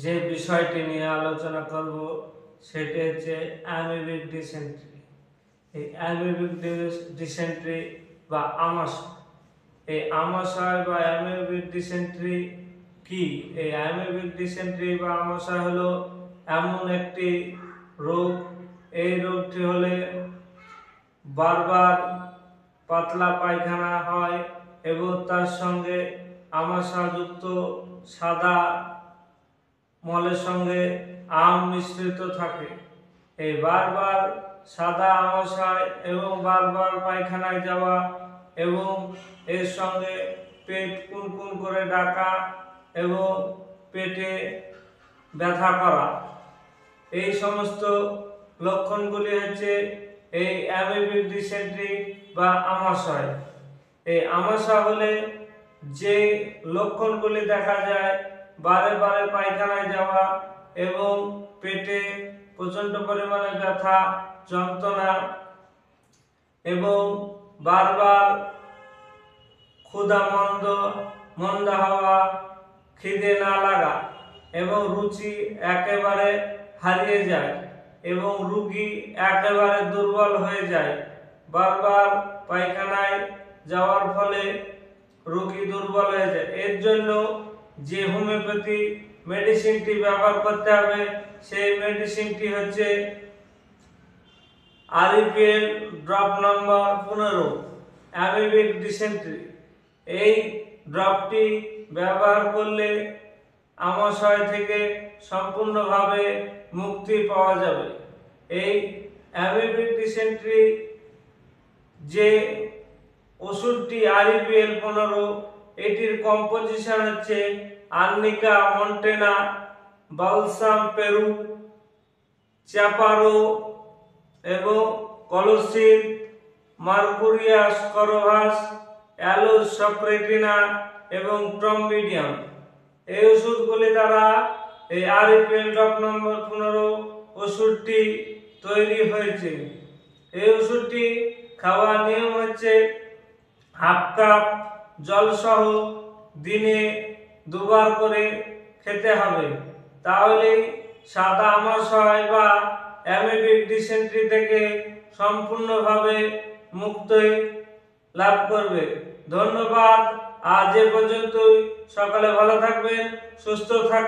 যে বিষয়টি নিয়ে আলোচনা করব সেটি হচ্ছে অ্যামিবিক ডিসেন্ট্রি। এই অ্যামিবিক ডিসেন্ট্রি বা আমাশয়, এই আমাশয় বা অ্যামিবিক ডিসেন্ট্রি কি? এই অ্যামিবিক ডিসেন্ট্রি বা আমাশয় হলো এমন একটি রোগ, এই রোগটি হলে বারবার পাতলা পায়খানা হয় এবং তার সঙ্গে আমাশাযুক্ত সাদা মলের সঙ্গে আম মিশ্রিত থাকে। এই বারবার সাদা আমাশয় এবং বারবার পায়খানায় যাওয়া এবং এর সঙ্গে পেট কুনকুন করে ডাকা এবং পেটে ব্যথা করা, এই সমস্ত লক্ষণগুলি হচ্ছে এই অ্যামিবিক ডিসেন্ট্রি বা আমাশয়। এই আমাশয় হলে যে লক্ষণগুলি দেখা যায়, বারে বারে পায়খানায় যাওয়া এবং পেটে প্রচণ্ড পরিমাণে ব্যথা যন্ত্রণা এবং বারবার ক্ষুধা মন্দা হওয়া, খিদে না লাগা এবং রুচি একেবারে হারিয়ে যায় এবং রোগী একেবারে দুর্বল হয়ে যায়। বারবার পায়খানায় যাওয়ার ফলে রোগী দুর্বল হয়ে যায়। এর জন্য যে হোমিওপ্যাথি মেডিসিনটি ব্যবহার করতে হবে সেই মেডিসিনটি হচ্ছে আরইপিএল ড্রপ নম্বর 15 অ্যামিবিক ডিসেন্ট্রি। এই ড্রপটি ব্যবহার করলে আমাশয় থেকে সম্পূর্ণভাবে মুক্তি পাওয়া যাবে। এই অ্যামিবিক ডিসেন্ট্রি যে ওষুধটি আরইপিএল 15, এটির কম্পোজিশন হচ্ছে আর্নিকা মন্টেনা, বালসাম পেরু, চ্যাপারো এবং কলোসিন, মার্কুরিয়াস করভাস, অ্যালোস সক্রেটিনা এবং ট্রম্বিডিয়াম। এই ওষুধগুলি দ্বারা এই আরইপিএল ড্রপ নম্বর 15 ওষুধটি তৈরি হয়েছে। এই ওষুধটি খাওয়ার নিয়ম হচ্ছে হাফ কাপ জলসহ দিনে 2 বার করে খেতে হবে, তাহলেই সাদা আমাশয় বা অ্যামিবিক ডিসেন্ট্রি থেকে সম্পূর্ণভাবে মুক্তি লাভ করবে। ধন্যবাদ। আজ এ পর্যন্তই। সকালে ভালো থাকবেন, সুস্থ থাকবেন।